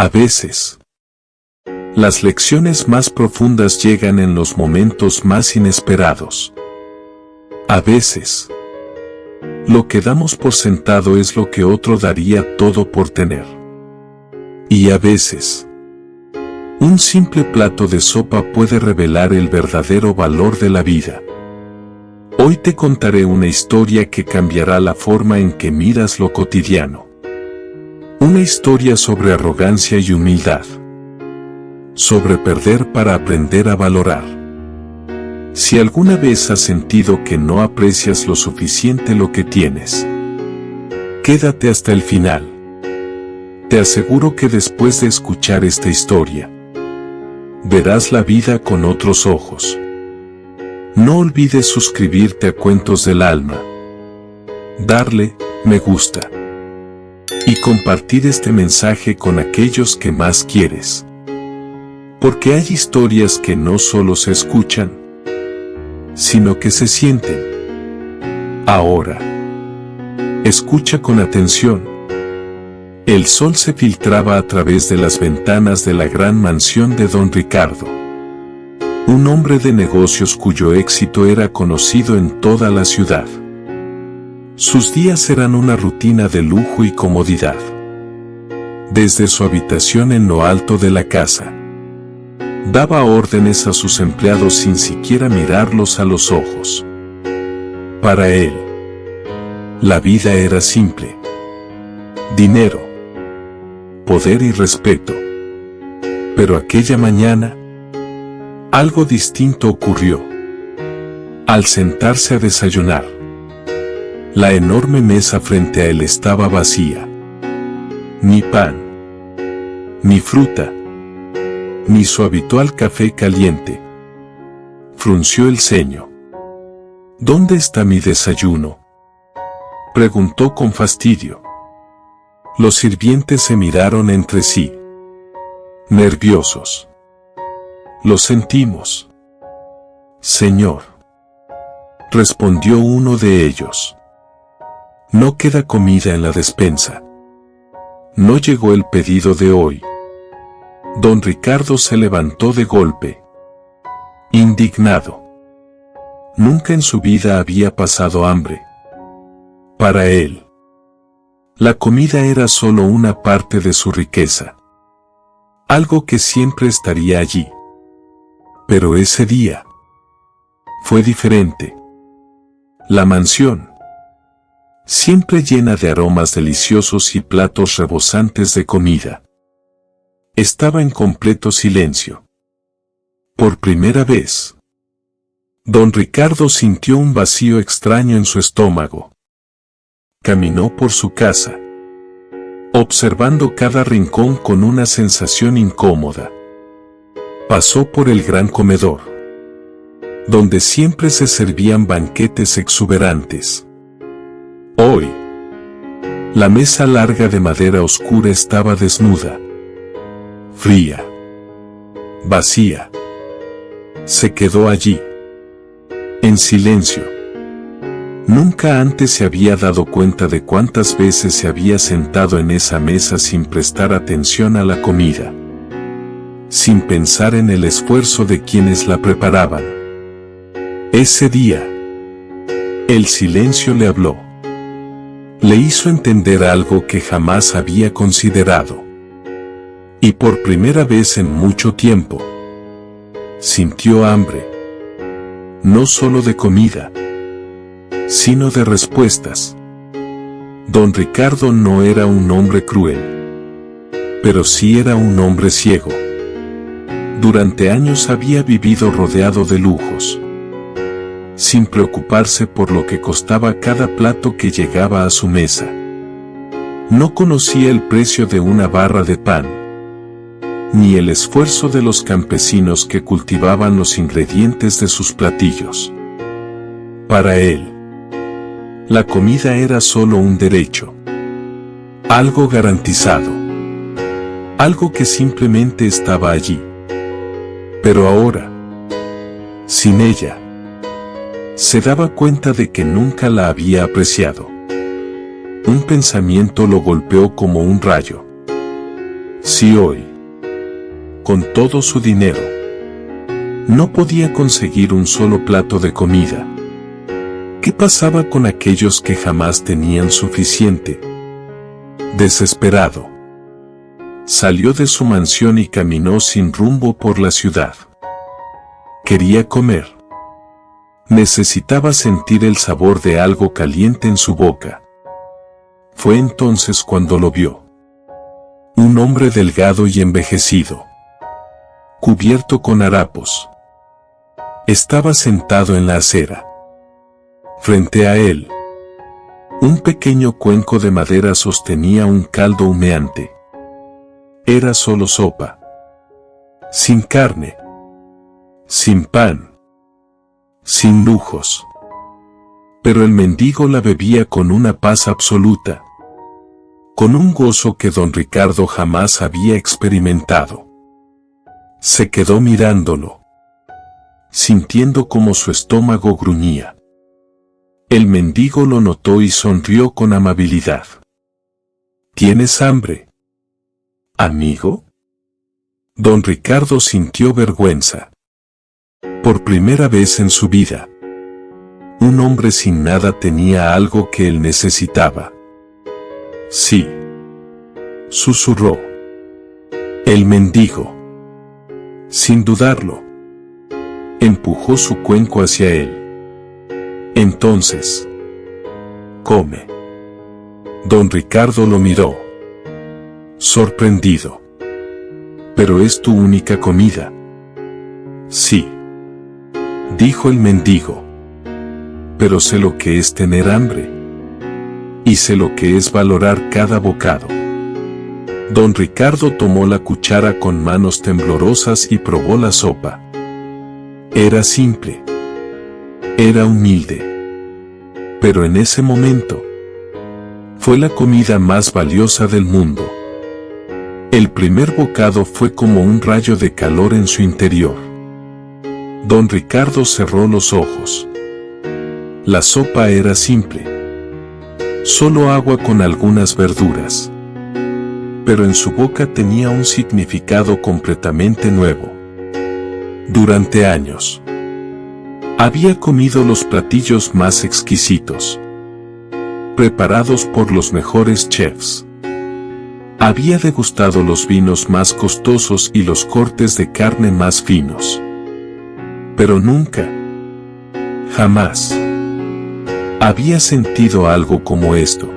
A veces, las lecciones más profundas llegan en los momentos más inesperados. A veces, lo que damos por sentado es lo que otro daría todo por tener. Y a veces, un simple plato de sopa puede revelar el verdadero valor de la vida. Hoy te contaré una historia que cambiará la forma en que miras lo cotidiano. Una historia sobre arrogancia y humildad. Sobre perder para aprender a valorar. Si alguna vez has sentido que no aprecias lo suficiente lo que tienes, quédate hasta el final. Te aseguro que después de escuchar esta historia, verás la vida con otros ojos. No olvides suscribirte a Cuentos del Alma, darle me gusta y compartir este mensaje con aquellos que más quieres. Porque hay historias que no solo se escuchan, sino que se sienten. Ahora, escucha con atención. El sol se filtraba a través de las ventanas de la gran mansión de don Ricardo. Un hombre de negocios cuyo éxito era conocido en toda la ciudad. Sus días eran una rutina de lujo y comodidad. Desde su habitación en lo alto de la casa, daba órdenes a sus empleados sin siquiera mirarlos a los ojos. Para él, la vida era simple. Dinero, poder y respeto. Pero aquella mañana, algo distinto ocurrió. Al sentarse a desayunar, la enorme mesa frente a él estaba vacía. Ni pan, ni fruta, ni su habitual café caliente. Frunció el ceño. ¿Dónde está mi desayuno?, preguntó con fastidio. Los sirvientes se miraron entre sí, nerviosos. Lo sentimos, señor, respondió uno de ellos. No queda comida en la despensa. No llegó el pedido de hoy. Don Ricardo se levantó de golpe, indignado. Nunca en su vida había pasado hambre. Para él, la comida era solo una parte de su riqueza. Algo que siempre estaría allí. Pero ese día fue diferente. La mansión, siempre llena de aromas deliciosos y platos rebosantes de comida, estaba en completo silencio. Por primera vez, don Ricardo sintió un vacío extraño en su estómago. Caminó por su casa, observando cada rincón con una sensación incómoda. Pasó por el gran comedor, donde siempre se servían banquetes exuberantes. Hoy, la mesa larga de madera oscura estaba desnuda, fría, vacía. Se quedó allí, en silencio. Nunca antes se había dado cuenta de cuántas veces se había sentado en esa mesa sin prestar atención a la comida, sin pensar en el esfuerzo de quienes la preparaban. Ese día, el silencio le habló. Le hizo entender algo que jamás había considerado. Y por primera vez en mucho tiempo, sintió hambre. No solo de comida, sino de respuestas. Don Ricardo no era un hombre cruel, pero sí era un hombre ciego. Durante años había vivido rodeado de lujos, sin preocuparse por lo que costaba cada plato que llegaba a su mesa. No conocía el precio de una barra de pan, ni el esfuerzo de los campesinos que cultivaban los ingredientes de sus platillos. Para él, la comida era solo un derecho, algo garantizado, algo que simplemente estaba allí. Pero ahora, sin ella, se daba cuenta de que nunca la había apreciado. Un pensamiento lo golpeó como un rayo. Si hoy, con todo su dinero, no podía conseguir un solo plato de comida, ¿qué pasaba con aquellos que jamás tenían suficiente? Desesperado, salió de su mansión y caminó sin rumbo por la ciudad. Quería comer. Necesitaba sentir el sabor de algo caliente en su boca. Fue entonces cuando lo vio. Un hombre delgado y envejecido, cubierto con harapos. Estaba sentado en la acera. Frente a él, un pequeño cuenco de madera sostenía un caldo humeante. Era solo sopa. Sin carne. Sin pan. Sin lujos. Pero el mendigo la bebía con una paz absoluta, con un gozo que don Ricardo jamás había experimentado. Se quedó mirándolo, sintiendo como su estómago gruñía. El mendigo lo notó y sonrió con amabilidad. ¿Tienes hambre, amigo? Don Ricardo sintió vergüenza. Por primera vez en su vida, un hombre sin nada tenía algo que él necesitaba. Sí, susurró. El mendigo, sin dudarlo, empujó su cuenco hacia él. Entonces, come. Don Ricardo lo miró, sorprendido. ¿Pero es tu única comida? Sí, dijo el mendigo. Pero sé lo que es tener hambre. Y sé lo que es valorar cada bocado. Don Ricardo tomó la cuchara con manos temblorosas y probó la sopa. Era simple. Era humilde. Pero en ese momento, fue la comida más valiosa del mundo. El primer bocado fue como un rayo de calor en su interior. Don Ricardo cerró los ojos. La sopa era simple. Solo agua con algunas verduras. Pero en su boca tenía un significado completamente nuevo. Durante años, había comido los platillos más exquisitos, preparados por los mejores chefs. Había degustado los vinos más costosos y los cortes de carne más finos. Pero nunca, jamás, había sentido algo como esto.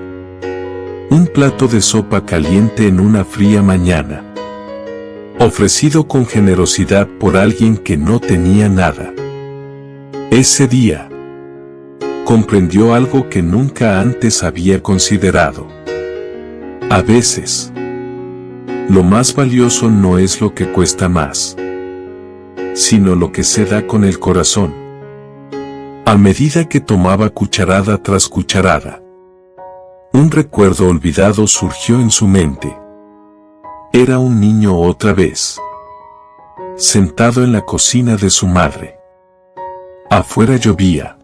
Un plato de sopa caliente en una fría mañana, ofrecido con generosidad por alguien que no tenía nada. Ese día, comprendió algo que nunca antes había considerado. A veces, lo más valioso no es lo que cuesta más, sino lo que se da con el corazón. A medida que tomaba cucharada tras cucharada, un recuerdo olvidado surgió en su mente. Era un niño otra vez, sentado en la cocina de su madre. Afuera llovía,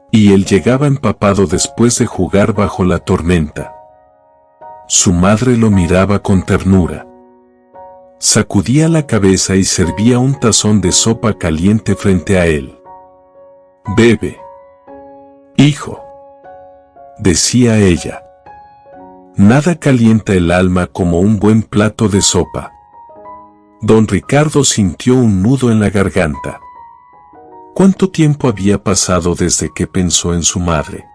y él llegaba empapado después de jugar bajo la tormenta. Su madre lo miraba con ternura. Sacudía la cabeza y servía un tazón de sopa caliente frente a él. «Bebe, hijo», decía ella. Nada calienta el alma como un buen plato de sopa. Don Ricardo sintió un nudo en la garganta. ¿Cuánto tiempo había pasado desde que pensó en su madre?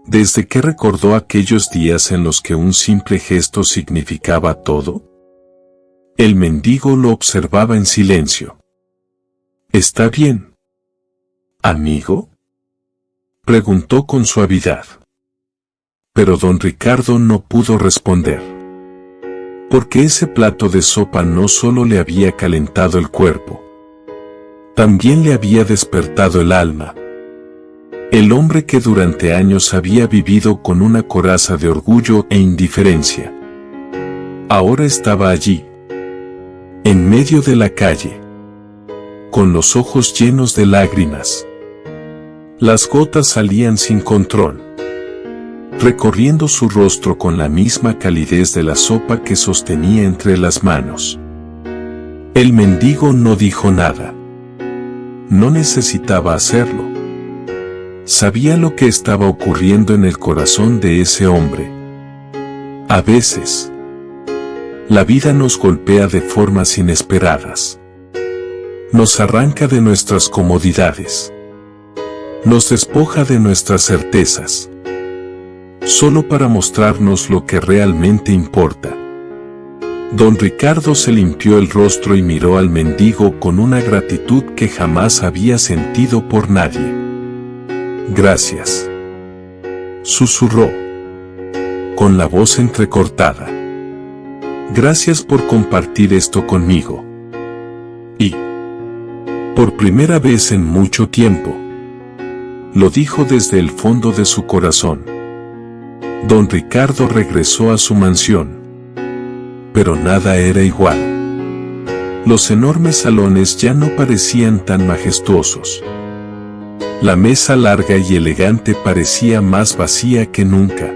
¿Desde que recordó aquellos días en los que un simple gesto significaba todo? El mendigo lo observaba en silencio. «¿Está bien, amigo?», preguntó con suavidad. Pero don Ricardo no pudo responder. Porque ese plato de sopa no solo le había calentado el cuerpo, también le había despertado el alma. El hombre que durante años había vivido con una coraza de orgullo e indiferencia, ahora estaba allí, en medio de la calle, con los ojos llenos de lágrimas. Las gotas salían sin control. recorriendo su rostro con la misma calidez de la sopa que sostenía entre las manos. El mendigo no dijo nada. No necesitaba hacerlo. Sabía lo que estaba ocurriendo en el corazón de ese hombre. A veces, la vida nos golpea de formas inesperadas. Nos arranca de nuestras comodidades. Nos despoja de nuestras certezas. Solo para mostrarnos lo que realmente importa. Don Ricardo se limpió el rostro y miró al mendigo con una gratitud que jamás había sentido por nadie. «Gracias», susurró, con la voz entrecortada. «Gracias por compartir esto conmigo». Y, por primera vez en mucho tiempo, lo dijo desde el fondo de su corazón. Don Ricardo regresó a su mansión. Pero nada era igual. Los enormes salones ya no parecían tan majestuosos. La mesa larga y elegante parecía más vacía que nunca.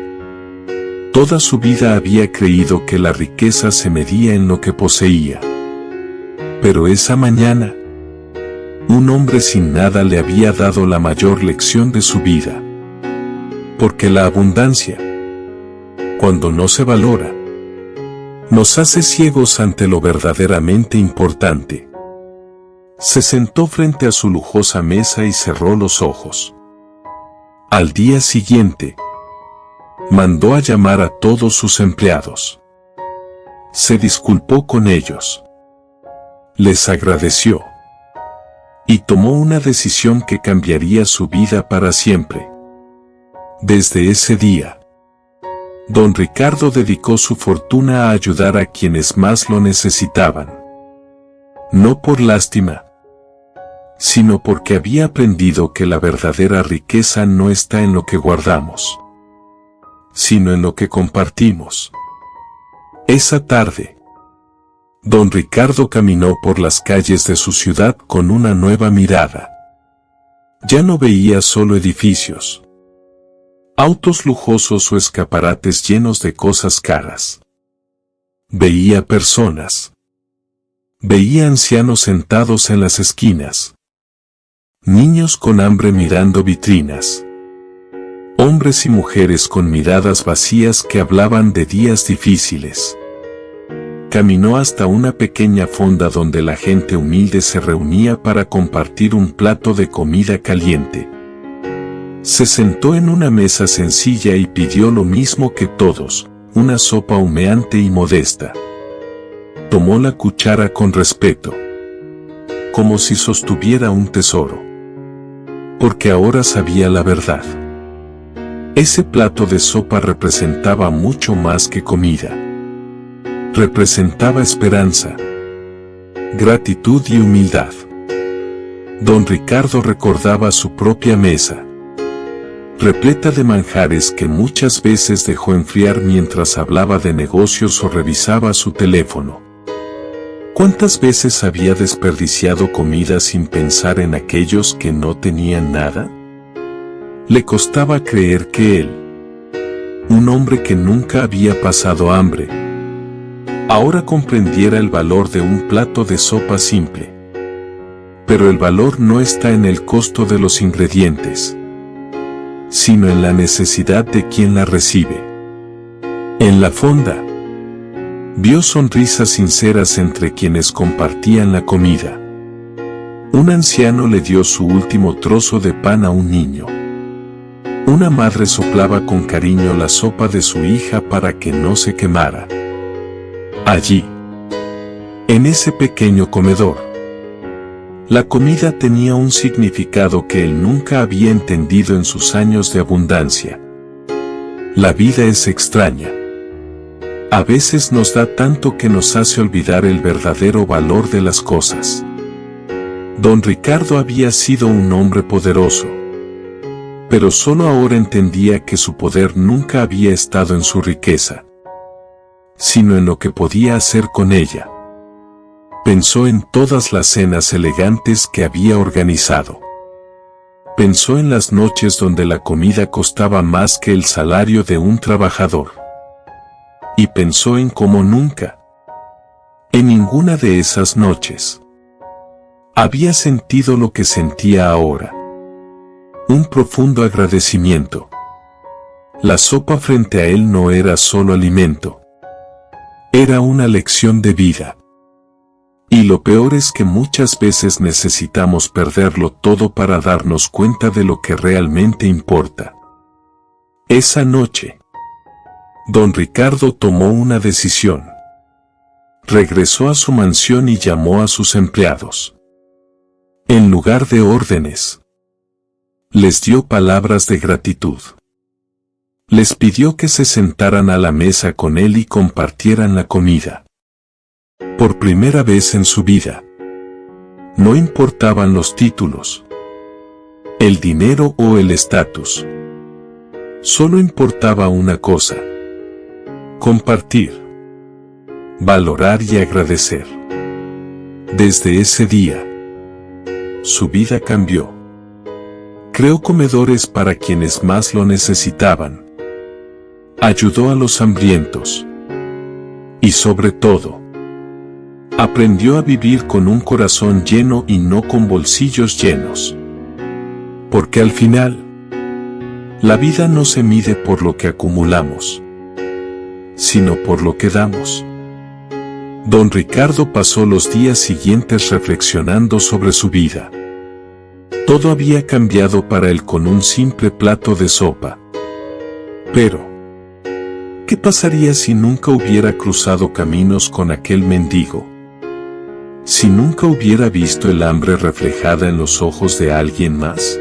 Toda su vida había creído que la riqueza se medía en lo que poseía. Pero esa mañana, un hombre sin nada le había dado la mayor lección de su vida. Porque la abundancia, cuando no se valora, nos hace ciegos ante lo verdaderamente importante. Se sentó frente a su lujosa mesa y cerró los ojos. Al día siguiente, mandó a llamar a todos sus empleados. Se disculpó con ellos. Les agradeció. Y tomó una decisión que cambiaría su vida para siempre. Desde ese día, Don Ricardo dedicó su fortuna a ayudar a quienes más lo necesitaban. No por lástima, sino porque había aprendido que la verdadera riqueza no está en lo que guardamos, sino en lo que compartimos. Esa tarde, Don Ricardo caminó por las calles de su ciudad con una nueva mirada. Ya no veía solo edificios, autos lujosos o escaparates llenos de cosas caras. Veía personas. Veía ancianos sentados en las esquinas. Niños con hambre mirando vitrinas. Hombres y mujeres con miradas vacías que hablaban de días difíciles. Caminó hasta una pequeña fonda donde la gente humilde se reunía para compartir un plato de comida caliente. Se sentó en una mesa sencilla y pidió lo mismo que todos, una sopa humeante y modesta. Tomó la cuchara con respeto, como si sostuviera un tesoro. Porque ahora sabía la verdad. Ese plato de sopa representaba mucho más que comida. Representaba esperanza, gratitud y humildad. Don Ricardo recordaba su propia mesa, repleta de manjares que muchas veces dejó enfriar mientras hablaba de negocios o revisaba su teléfono. ¿Cuántas veces había desperdiciado comida sin pensar en aquellos que no tenían nada? Le costaba creer que él, un hombre que nunca había pasado hambre, ahora comprendiera el valor de un plato de sopa simple. Pero el valor no está en el costo de los ingredientes, sino en la necesidad de quien la recibe. En la fonda, vio sonrisas sinceras entre quienes compartían la comida. Un anciano le dio su último trozo de pan a un niño. Una madre soplaba con cariño la sopa de su hija para que no se quemara. Allí, en ese pequeño comedor, la comida tenía un significado que él nunca había entendido en sus años de abundancia. La vida es extraña. A veces nos da tanto que nos hace olvidar el verdadero valor de las cosas. Don Ricardo había sido un hombre poderoso, pero solo ahora entendía que su poder nunca había estado en su riqueza, sino en lo que podía hacer con ella. Pensó en todas las cenas elegantes que había organizado. Pensó en las noches donde la comida costaba más que el salario de un trabajador. Y pensó en cómo nunca, en ninguna de esas noches, había sentido lo que sentía ahora. Un profundo agradecimiento. La sopa frente a él no era solo alimento. Era una lección de vida. Y lo peor es que muchas veces necesitamos perderlo todo para darnos cuenta de lo que realmente importa. Esa noche, don Ricardo tomó una decisión. Regresó a su mansión y llamó a sus empleados. En lugar de órdenes, les dio palabras de gratitud. Les pidió que se sentaran a la mesa con él y compartieran la comida. Por primera vez en su vida, no importaban los títulos, el dinero o el estatus. Solo importaba una cosa: compartir, valorar y agradecer. Desde ese día, su vida cambió. Creó comedores para quienes más lo necesitaban. Ayudó a los hambrientos. Y sobre todo, aprendió a vivir con un corazón lleno y no con bolsillos llenos. Porque al final, la vida no se mide por lo que acumulamos, sino por lo que damos. Don Ricardo pasó los días siguientes reflexionando sobre su vida. Todo había cambiado para él con un simple plato de sopa. Pero, ¿qué pasaría si nunca hubiera cruzado caminos con aquel mendigo? Si nunca hubiera visto el hambre reflejada en los ojos de alguien más.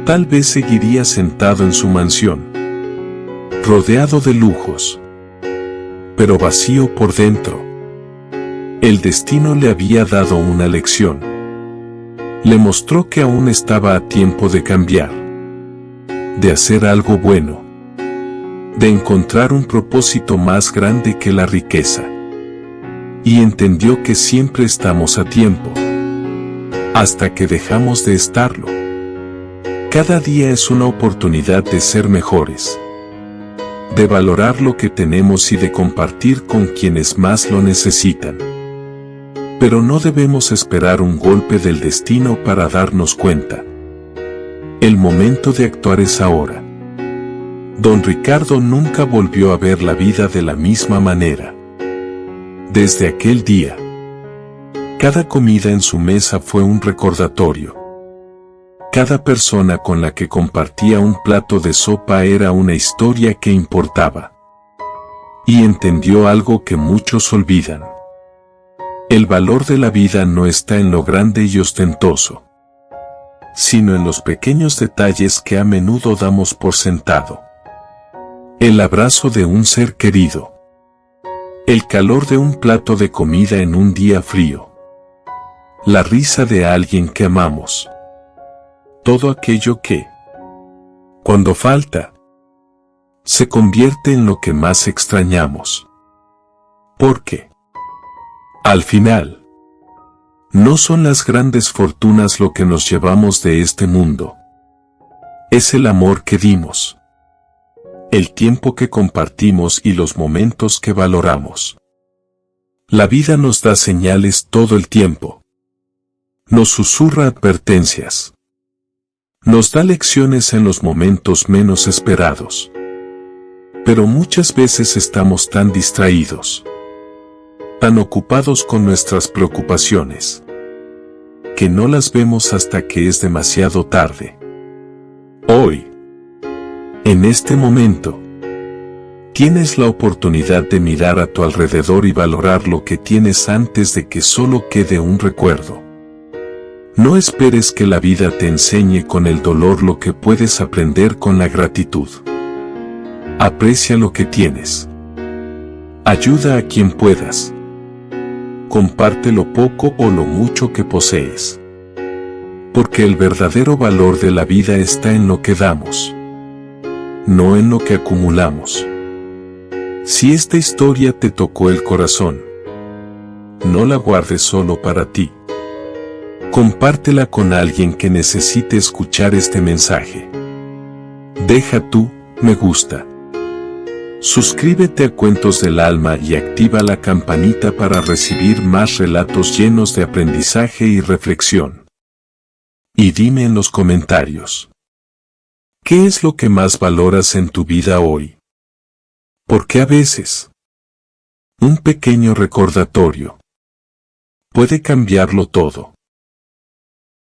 Tal vez seguiría sentado en su mansión, rodeado de lujos, pero vacío por dentro. El destino le había dado una lección. Le mostró que aún estaba a tiempo de cambiar, de hacer algo bueno, de encontrar un propósito más grande que la riqueza. Y entendió que siempre estamos a tiempo, hasta que dejamos de estarlo. Cada día es una oportunidad de ser mejores, de valorar lo que tenemos y de compartir con quienes más lo necesitan. Pero no debemos esperar un golpe del destino para darnos cuenta. El momento de actuar es ahora. Don Ricardo nunca volvió a ver la vida de la misma manera. Desde aquel día, cada comida en su mesa fue un recordatorio. Cada persona con la que compartía un plato de sopa era una historia que importaba. Y entendió algo que muchos olvidan. El valor de la vida no está en lo grande y ostentoso, sino en los pequeños detalles que a menudo damos por sentado. El abrazo de un ser querido. El calor de un plato de comida en un día frío. La risa de alguien que amamos. Todo aquello que, cuando falta, se convierte en lo que más extrañamos. Porque, al final, no son las grandes fortunas lo que nos llevamos de este mundo. Es el amor que dimos, el tiempo que compartimos y los momentos que valoramos. La vida nos da señales todo el tiempo. Nos susurra advertencias. Nos da lecciones en los momentos menos esperados. Pero muchas veces estamos tan distraídos, tan ocupados con nuestras preocupaciones, que no las vemos hasta que es demasiado tarde. Hoy, en este momento, tienes la oportunidad de mirar a tu alrededor y valorar lo que tienes antes de que solo quede un recuerdo. No esperes que la vida te enseñe con el dolor lo que puedes aprender con la gratitud. Aprecia lo que tienes. Ayuda a quien puedas. Comparte lo poco o lo mucho que posees. Porque el verdadero valor de la vida está en lo que damos, no en lo que acumulamos. Si esta historia te tocó el corazón, no la guardes solo para ti. Compártela con alguien que necesite escuchar este mensaje. Deja tu me gusta. Suscríbete a Cuentos del Alma y activa la campanita para recibir más relatos llenos de aprendizaje y reflexión. Y dime en los comentarios, ¿qué es lo que más valoras en tu vida hoy? Porque a veces, un pequeño recordatorio puede cambiarlo todo.